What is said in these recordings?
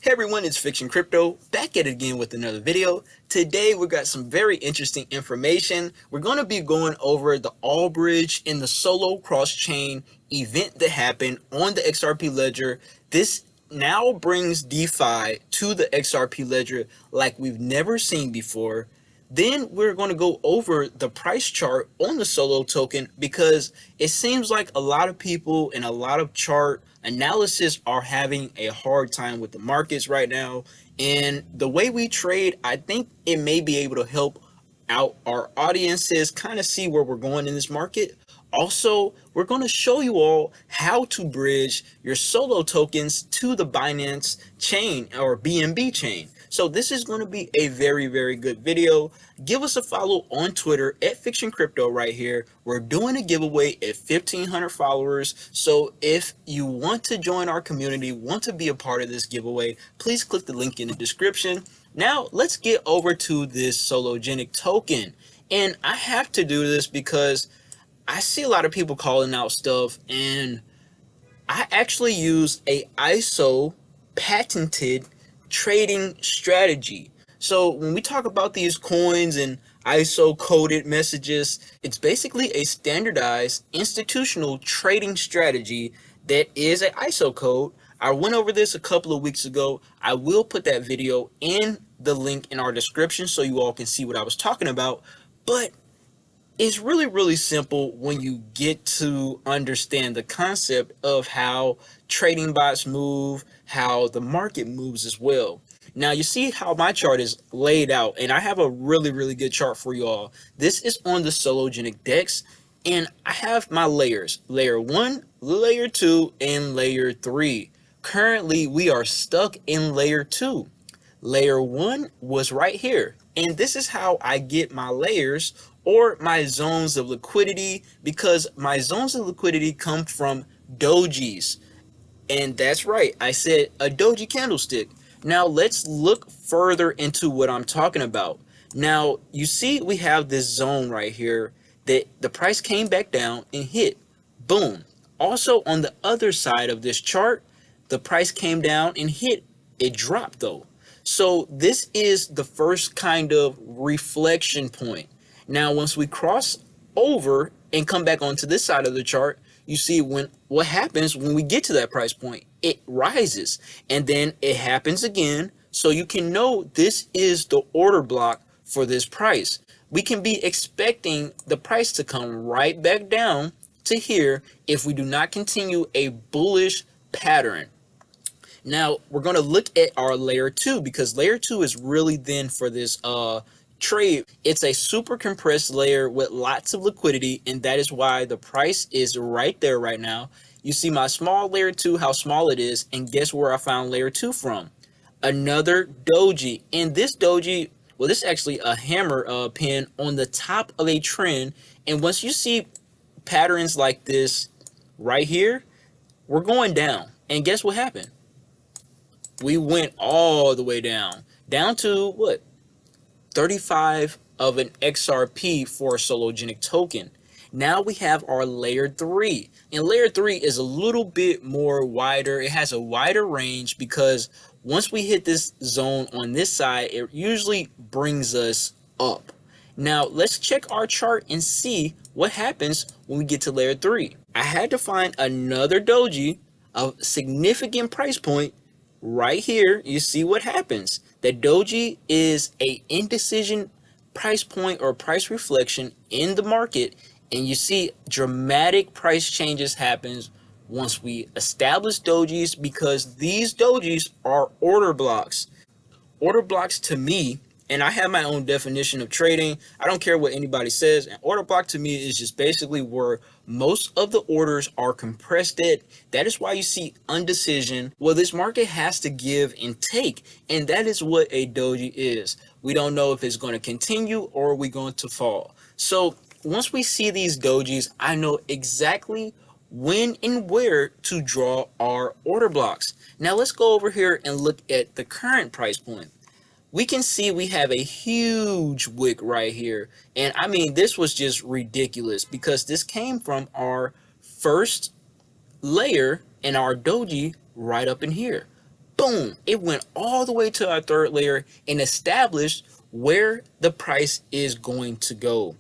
Hey everyone, it's Fiktxun Crypto, back at it again with another video. Today we got some very interesting information. We're going to be going over the Allbridge and the Solo cross-chain event that happened on the XRP ledger. This now brings DeFi to the XRP ledger like we've never seen before. Then we're going to go over the price chart on the Solo token because it seems like a lot of people and a lot of chart analysis are having a hard time with the markets right now. And the way we trade, I think it may be able to help out our audiences kind of see where we're going in this market. Also, we're going to show you all how to bridge your Solo tokens to the Binance chain or BNB chain. So this is going to be a very, very good video. Give us a follow on Twitter at Fiktxun Crypto right here. We're doing a giveaway at 1,500 followers. So if you want to join our community, want to be a part of this giveaway, please click the link in the description. Now let's get over to this Sologenic token. And I have to do this because I see a lot of people calling out stuff, and I actually use a ISO patented trading strategy. So when we talk about these coins and ISO coded messages, it's basically a standardized institutional trading strategy that is an ISO code. I went over this a couple of weeks ago. I will put that video in the link in our description so you all can see what I was talking about. But it's really simple when you get to understand the concept of how trading bots move, how the market moves as well. Now you see how my chart is laid out, and I have a really good chart for you all. This is on the Sologenic DEX, and I have my layers, layer 1, layer 2, and layer 3. Currently we are stuck in layer 2. Layer 1 was right here, and this is how I get my layers or my zones of liquidity, because my zones of liquidity come from dojis. And that's right, I said a doji candlestick. Now let's look further into what I'm talking about. Now you see we have this zone right here that the price came back down and hit. Boom. Also on the other side of this chart, the price came down and hit. It dropped though. So this is the first kind of reflection point. Now, once we cross over and come back onto this side of the chart, you see what happens when we get to that price point. It rises and then it happens again. So you can know this is the order block for this price. We can be expecting the price to come right back down to here if we do not continue a bullish pattern. Now, we're going to look at our layer 2 because layer 2 is really then for this trade. It's a super compressed layer with lots of liquidity, and that is why the price is right there right now. You see my small layer 2, how small it is, and guess where I found layer 2 from? Another doji. And this doji, well, this is actually a hammer pin on the top of a trend. And once you see patterns like this right here, we're going down. And guess what happened? We went all the way down to what? 35 of an XRP for a Sologenic token. Now we have our layer 3, and layer 3 is a little bit more wider. It has a wider range because once we hit this zone on this side, it usually brings us up. Now let's check our chart and see what happens when we get to layer 3. I had to find another doji of significant price point. Right here, you see what happens. The doji is a indecision price point or price reflection in the market, and you see dramatic price changes happens once we establish dojis, because these dojis are order blocks. Order blocks to me, and I have my own definition of trading. I don't care what anybody says. An order block to me is just basically where most of the orders are compressed at. That is why you see undecision. Well, this market has to give and take, and that is what a doji is. We don't know if it's going to continue or are we going to fall. So once we see these dojis, I know exactly when and where to draw our order blocks. Now let's go over here and look at the current price point. We can see we have a huge wick right here. And I mean, this was just ridiculous because this came from our first layer and our doji right up in here. boom, it went all the way to our third layer and established where the price is going to go.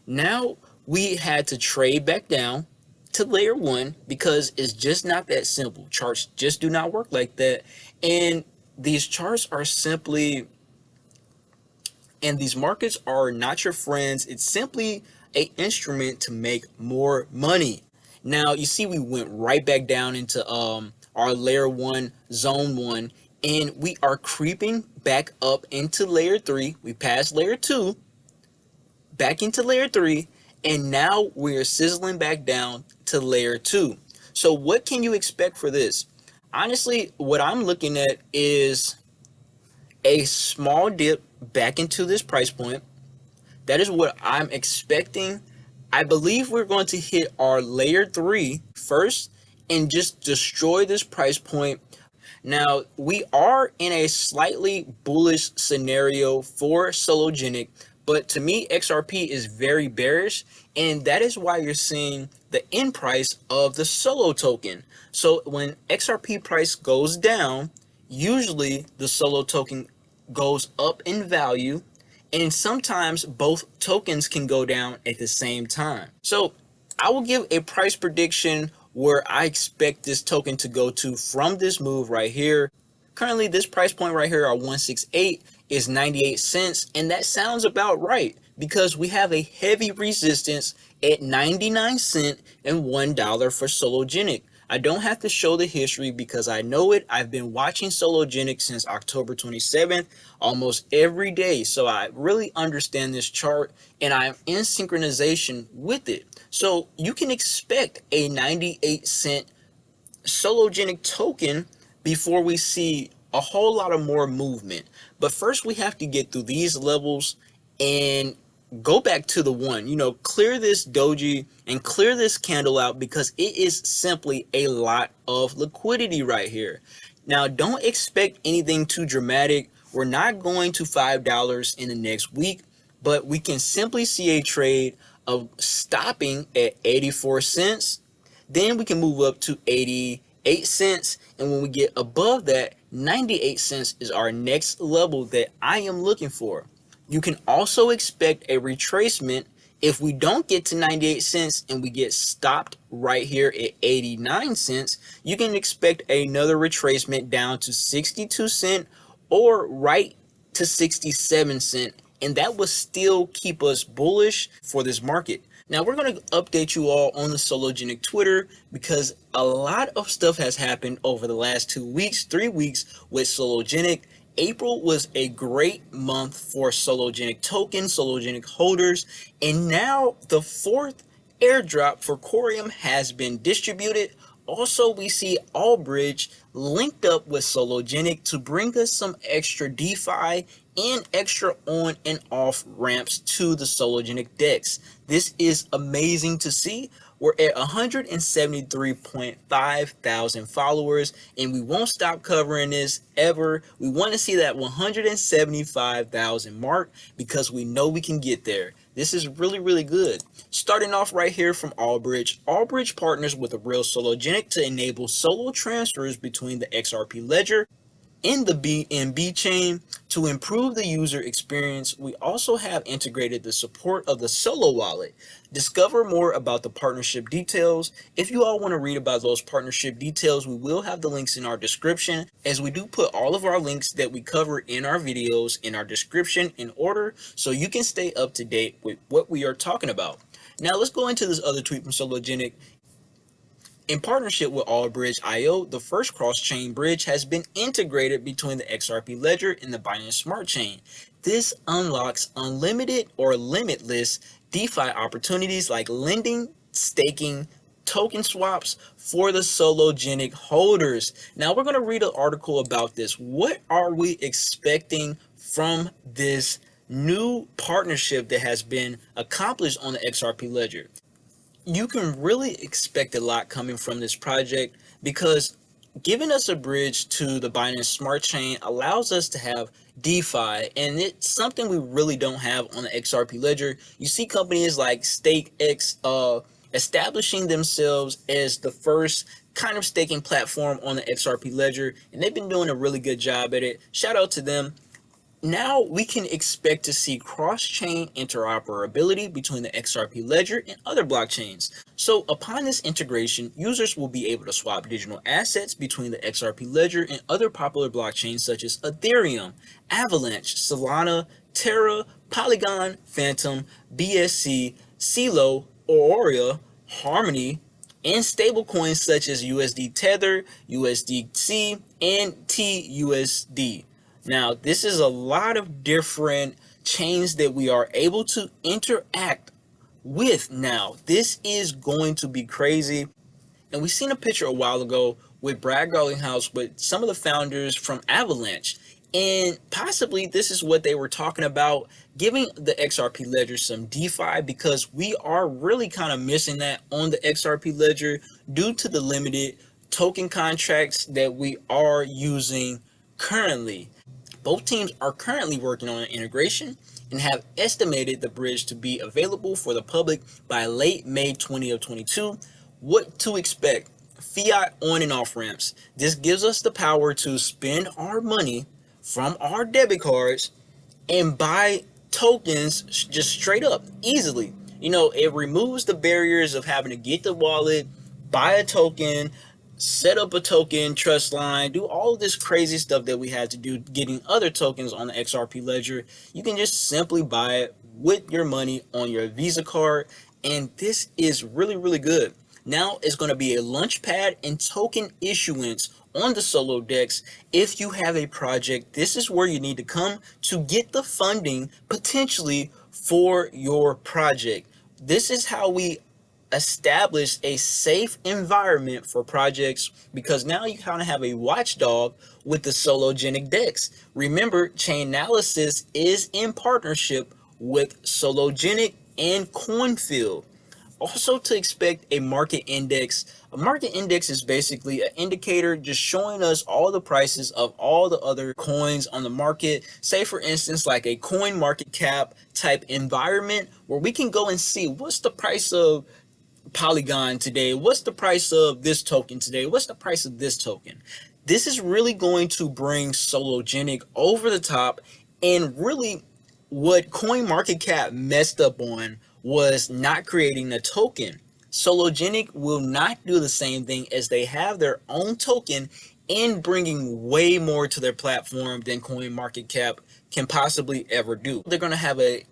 Now we had to trade back down to layer 1 because it's just not that simple. Charts just do not work like that. And these charts are simply, and these markets are not your friends. It's simply an instrument to make more money. Now you see we went right back down into our layer 1, zone 1, and we are creeping back up into layer 3. We passed layer 2, back into layer 3, and now we're sizzling back down to layer 2. So what can you expect for this? Honestly, what I'm looking at is a small dip back into this price point. That is what I'm expecting. I believe we're going to hit our layer 3 first and just destroy this price point. Now, we are in a slightly bullish scenario for Sologenic, but to me, XRP is very bearish, and that is why you're seeing the end price of the Solo token. So when XRP price goes down, usually the Solo token goes up in value, and sometimes both tokens can go down at the same time. So I will give a price prediction where I expect this token to go to from this move right here. Currently, this price point right here, our 168, is 98 cents, and that sounds about right because we have a heavy resistance at 99 cents and $1 for Sologenic. I don't have to show the history because I know it. I've been watching Sologenic since October 27th, almost every day. So I really understand this chart and I'm in synchronization with it. So you can expect a 98 cent Sologenic token before we see a whole lot of more movement. But first we have to get through these levels and go back to the one, clear this doji and clear this candle out because it is simply a lot of liquidity right here. Now, don't expect anything too dramatic. We're not going to $5 in the next week, but we can simply see a trade of stopping at 84 cents. Then we can move up to 88 cents. And when we get above that, 98 cents is our next level that I am looking for. You can also expect a retracement if we don't get to 98 cents and we get stopped right here at 89 cents. You can expect another retracement down to 62 cents or right to 67 cents. And that will still keep us bullish for this market. Now we're going to update you all on the Sologenic Twitter because a lot of stuff has happened over the last 2 weeks, 3 weeks with Sologenic. April was a great month for Sologenic tokens, Sologenic holders, and now the fourth airdrop for COREUM has been distributed. Also, we see Allbridge linked up with Sologenic to bring us some extra DeFi and extra on and off ramps to the Sologenic DEX. This is amazing to see. We're at 173.5 thousand followers, and we won't stop covering this ever. We want to see that 175,000 mark because we know we can get there. This is really, really good. Starting off right here from Allbridge. Allbridge partners with a real Sologenic to enable solo transfers between the XRP ledger in the BNB chain. To improve the user experience, we also have integrated the support of the Solo wallet. Discover more about the partnership details. If you all want to read about those partnership details, we will have the links in our description, as we do put all of our links that we cover in our videos in our description in order so you can stay up to date with what we are talking about. Now let's go into this other tweet from Sologenic. In partnership with Allbridge.io, the first cross-chain bridge has been integrated between the XRP ledger and the Binance Smart Chain. This unlocks unlimited or limitless DeFi opportunities like lending, staking, token swaps for the Sologenic holders. Now we're going to read an article about this. What are we expecting from this new partnership that has been accomplished on the XRP ledger? You can really expect a lot coming from this project because giving us a bridge to the Binance Smart Chain allows us to have DeFi, and it's something we really don't have on the XRP ledger. You see companies like StakeX establishing themselves as the first kind of staking platform on the XRP ledger, and they've been doing a really good job at it. Shout out to them. Now we can expect to see cross-chain interoperability between the XRP ledger and other blockchains. So upon this integration, users will be able to swap digital assets between the XRP ledger and other popular blockchains such as Ethereum, Avalanche, Solana, Terra, Polygon, Phantom, BSC, CeLo, Aurora, Harmony, and stablecoins such as USD Tether, USDC, and TUSD. Now, this is a lot of different chains that we are able to interact with now. This is going to be crazy. And we seen a picture a while ago with Brad Garlinghouse with some of the founders from Avalanche. And possibly this is what they were talking about, giving the XRP ledger some DeFi, because we are really kind of missing that on the XRP ledger due to the limited token contracts that we are using currently. Both teams are currently working on an integration and have estimated the bridge to be available for the public by late May 2022. What to expect? Fiat on and off ramps. This gives us the power to spend our money from our debit cards and buy tokens just straight up, easily. It removes the barriers of having to get the wallet, buy a token, set up a token trust line, do all of this crazy stuff that we had to do getting other tokens on the XRP ledger. You can just simply buy it with your money on your Visa card, and this is really, really good. Now it's going to be a launch pad and token issuance on the Solo Dex. If you have a project, this is where you need to come to get the funding potentially for your project. This is how we establish a safe environment for projects, because now you kind of have a watchdog with the Sologenic Dex. Remember, Chainalysis is in partnership with Sologenic and Coinfield. Also to expect a market index. A market index is basically an indicator just showing us all the prices of all the other coins on the market. Say for instance, like a coin market cap type environment where we can go and see what's the price of Polygon today, what's the price of this token today, what's the price of this token. This is really going to bring Sologenic over the top, and really what CoinMarketCap messed up on was not creating a token. Sologenic will not do the same thing, as they have their own token and bringing way more to their platform than CoinMarketCap can possibly ever do. They're going to have a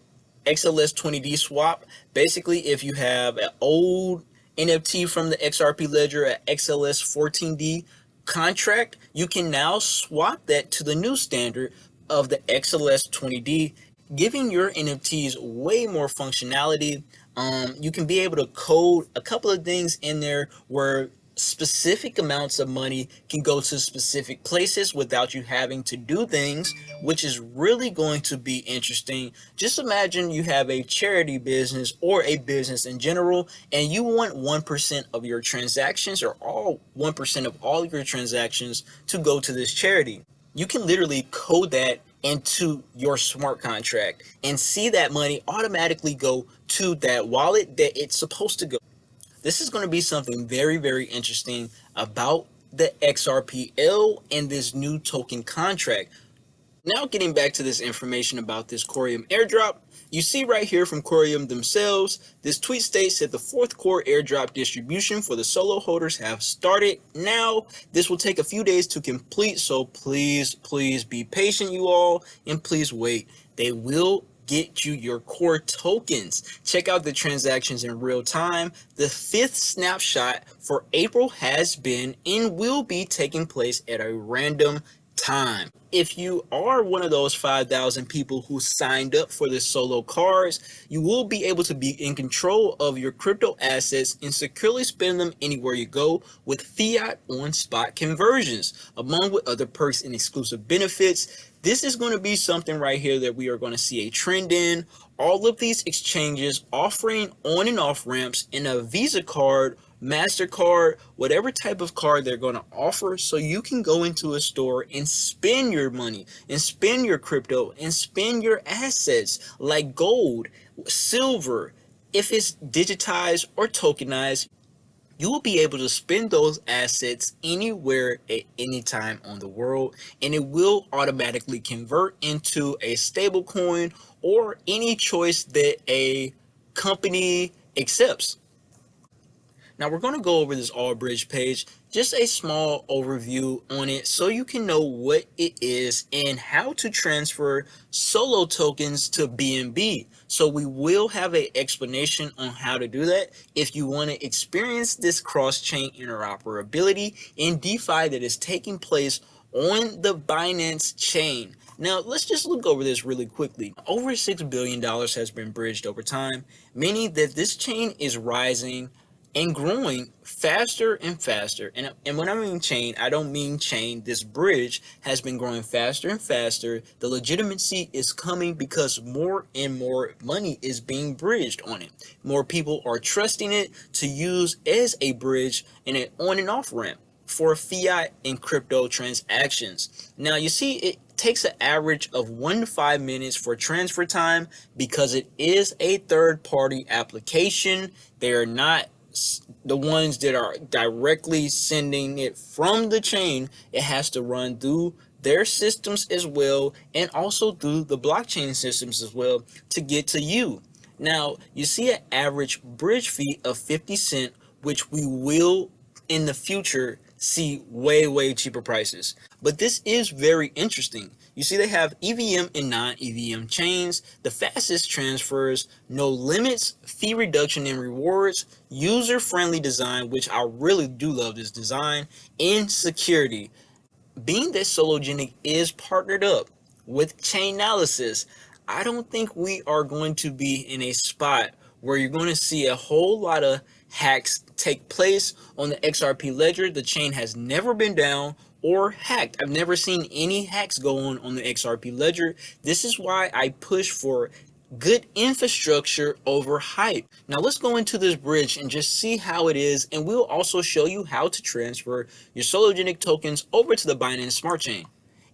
XLS 20D swap. Basically, if you have an old NFT from the XRP ledger, an XLS 14D contract, you can now swap that to the new standard of the XLS 20D, giving your NFTs way more functionality. You can be able to code a couple of things in there where specific amounts of money can go to specific places without you having to do things, which is really going to be interesting. Just imagine you have a charity business or a business in general, and you want 1% of your transactions, or all 1% of all your transactions, to go to this charity. You can literally code that into your smart contract and see that money automatically go to that wallet that it's supposed to go. This is going to be something very, very interesting about the XRPL and this new token contract. Now getting back to this information about this COREUM airdrop, you see right here from COREUM themselves, this tweet states that the fourth core airdrop distribution for the solo holders have started. Now, this will take a few days to complete, so please be patient, you all, and please wait. They will get you your core tokens. Check out the transactions in real time. The fifth snapshot for April has been and will be taking place at a random time. If you are one of those 5,000 people who signed up for the solo cards, you will be able to be in control of your crypto assets and securely spend them anywhere you go with fiat on spot conversions, among with other perks and exclusive benefits. This is going to be something right here that we are going to see a trend in. All of these exchanges offering on and off ramps in a Visa card, MasterCard, whatever type of card they're going to offer, so you can go into a store and spend your money and spend your crypto and spend your assets like gold, silver. If it's digitized or tokenized, you will be able to spend those assets anywhere at any time on the world, and it will automatically convert into a stable coin or any choice that a company accepts. Now we're going to go over this Allbridge page, just a small overview on it so you can know what it is and how to transfer solo tokens to BNB. So we will have an explanation on how to do that if you want to experience this cross-chain interoperability in DeFi that is taking place on the Binance chain. Now, let's just look over this really quickly. Over $6 billion has been bridged over time, meaning that this chain is rising and growing faster and faster. And when I mean chain, I don't mean chain. This bridge has been growing faster and faster. The legitimacy is coming because more and more money is being bridged on it. More people are trusting it to use as a bridge and an on and off ramp for fiat and crypto transactions. Now you see it takes an average of 1 to 5 minutes for transfer time because it is a third-party application. They are not the ones that are directly sending it from the chain. It has to run through their systems as well, and also through the blockchain systems as well to get to you. Now you see an average bridge fee of 50 cents, which we will in the future see way cheaper prices. But this is very interesting. You see they have EVM and non-EVM chains, the fastest transfers, no limits, fee reduction and rewards, user-friendly design, which I really do love this design, and security. Being that Sologenic is partnered up with Chainalysis, I don't think we are going to be in a spot where you're going to see a whole lot of hacks take place on the XRP ledger. The chain has never been down or hacked. I've never seen any hacks go on the XRP ledger. This is why I push for good infrastructure over hype. Now let's go into this bridge and just see how it is, and we'll also show you how to transfer your Sologenic tokens over to the Binance Smart Chain.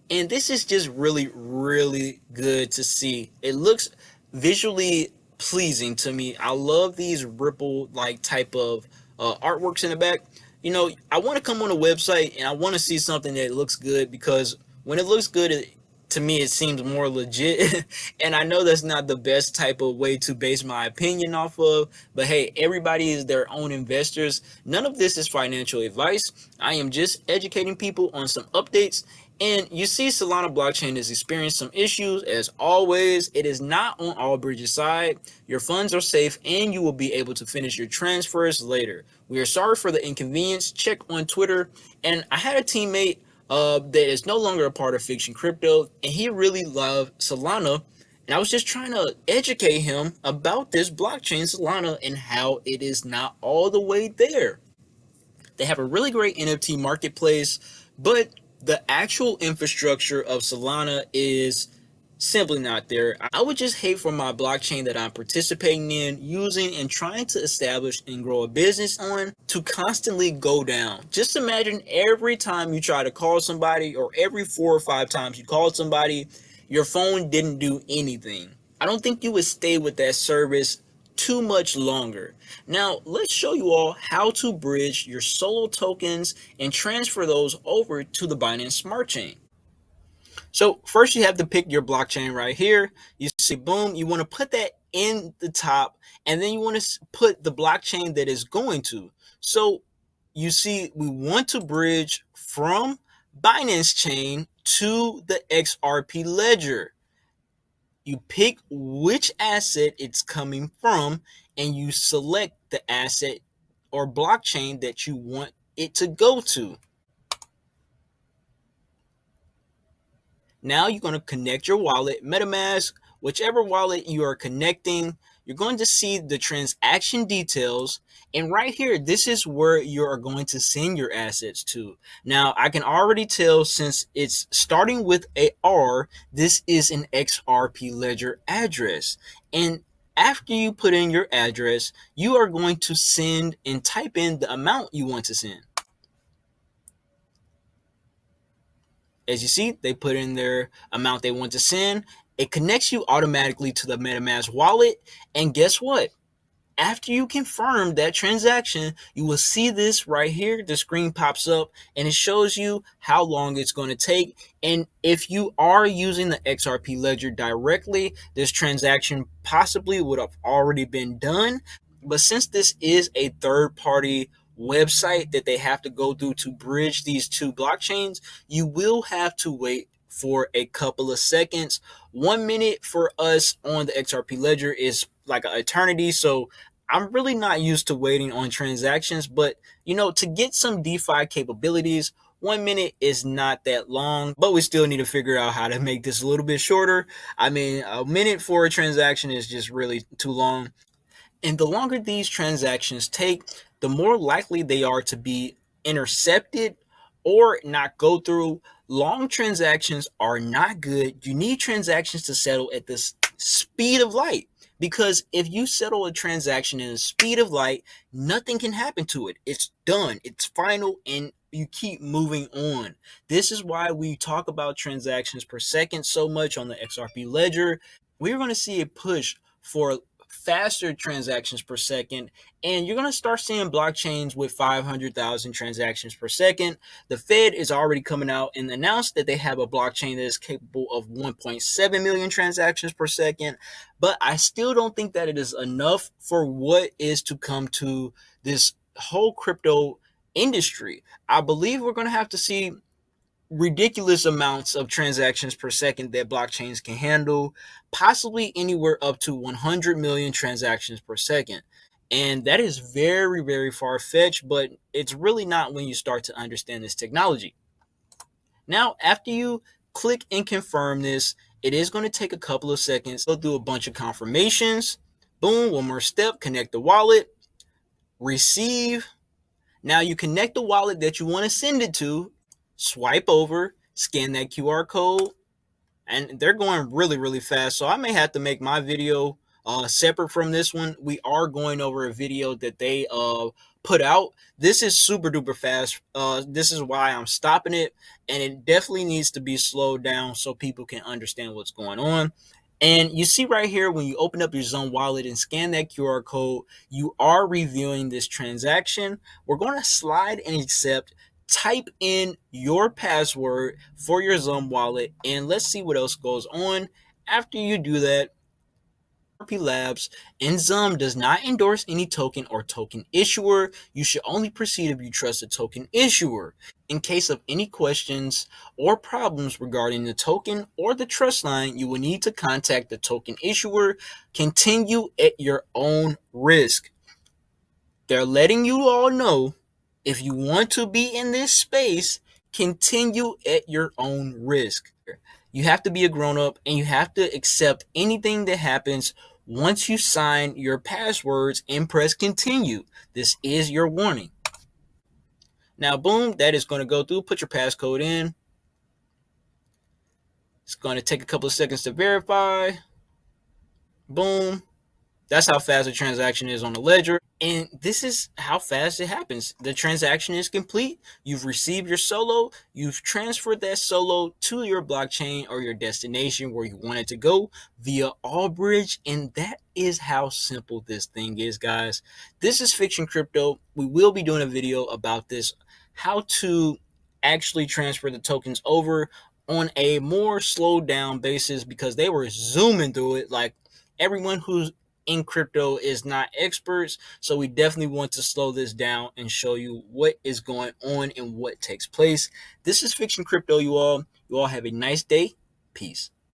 And this is just really good to see. It looks visually pleasing to me. I love these ripple like type of artworks in the back. You know, I want to come on a website and I want to see something that looks good, because when it looks good, to me it seems more legit. And I know that's not the best type of way to base my opinion off of, but hey, everybody is their own investors. None of this is financial advice. I am just educating people on some updates. And you see Solana blockchain is experiencing some issues. As always, it is not on Allbridge's side. Your funds are safe and you will be able to finish your transfers later. We are sorry for the inconvenience. Check on Twitter. And I had a teammate that is no longer a part of Fiktxun Crypto, and he really loved Solana. And I was just trying to educate him about this blockchain Solana and how it is not all the way there. They have a really great NFT marketplace, but the actual infrastructure of Solana is simply not there. I would just hate for my blockchain that I'm participating in, using, and trying to establish and grow a business on to constantly go down. Just imagine every time you try to call somebody, or every 4 or 5 times you called somebody, your phone didn't do anything. I don't think you would stay with that service too much longer. Now let's show you all how to bridge your solo tokens and transfer those over to the Binance Smart Chain. So first you have to pick your blockchain right here. You see, boom, you want to put that in the top, and then you want to put the blockchain that is going to. So you see, we want to bridge from Binance chain to the XRP ledger. You pick which asset it's coming from, and you select the asset or blockchain that you want it to go to. Now you're going to connect your wallet, MetaMask, whichever wallet you are connecting. You're going to see the transaction details. And right here, this is where you are going to send your assets to. Now, I can already tell, since it's starting with a R, this is an XRP ledger address. And after you put in your address, you are going to send and type in the amount you want to send. As you see, they put in their amount they want to send. It connects you automatically to the MetaMask wallet. And guess what? After you confirm that transaction, you will see this right here. The screen pops up and it shows you how long it's going to take. And if you are using the XRP ledger directly, this transaction possibly would have already been done. But since this is a third party website that they have to go through to bridge these two blockchains, you will have to wait for a couple of seconds. 1 minute for us on the XRP ledger is like an eternity. So I'm really not used to waiting on transactions, but to get some DeFi capabilities, 1 minute is not that long, but we still need to figure out how to make this a little bit shorter. I mean, a minute for a transaction is just really too long. And the longer these transactions take, the more likely they are to be intercepted or not go through. Long transactions are not good. You need transactions to settle at the speed of light, because if you settle a transaction in the speed of light, nothing can happen to it. It's done. It's final, and you keep moving on. This is why we talk about transactions per second so much on the XRP ledger. We're going to see a push for faster transactions per second, and you're going to start seeing blockchains with 500,000 transactions per second. The Fed is already coming out and announced that they have a blockchain that is capable of 1.7 million transactions per second, but I still don't think that it is enough for what is to come to this whole crypto industry. I believe we're going to have to see ridiculous amounts of transactions per second that blockchains can handle, possibly anywhere up to 100 million transactions per second. And that is very, very far-fetched, but it's really not when you start to understand this technology. Now, after you click and confirm this, it is going to take a couple of seconds. Go through a bunch of confirmations. Boom, one more step, connect the wallet, receive. Now you connect the wallet that you want to send it to, swipe over, scan that QR code, and they're going really, really fast. So I may have to make my video separate from this one. We are going over a video that they put out. This is super duper fast. This is why I'm stopping it, and it definitely needs to be slowed down so people can understand what's going on. And you see right here, when you open up your XUMM wallet and scan that QR code, you are reviewing this transaction. We're going to slide and accept. Type in your password for your XUMM wallet, and let's see what else goes on. After you do that, XRP Labs and XUMM does not endorse any token or token issuer. You should only proceed if you trust the token issuer. In case of any questions or problems regarding the token or the trust line, you will need to contact the token issuer. Continue at your own risk. They're letting you all know, if you want to be in this space, continue at your own risk. You have to be a grown-up, and you have to accept anything that happens once you sign your passwords and press continue. This is your warning. Now, boom, that is going to go through. Put your passcode in. It's going to take a couple of seconds to verify. Boom. That's how fast the transaction is on the ledger. And this is how fast it happens. The transaction is complete. You've received your solo. You've transferred that solo to your blockchain or your destination where you want it to go via Allbridge. And that is how simple this thing is, guys. This is Fiktxun Crypto. We will be doing a video about this, how to actually transfer the tokens over on a more slowed down basis, because they were zooming through it. Like, everyone who's in crypto is not experts, so we definitely want to slow this down and show you what is going on and what takes place. This is Fiktxun Crypto, you all. You all have a nice day. Peace.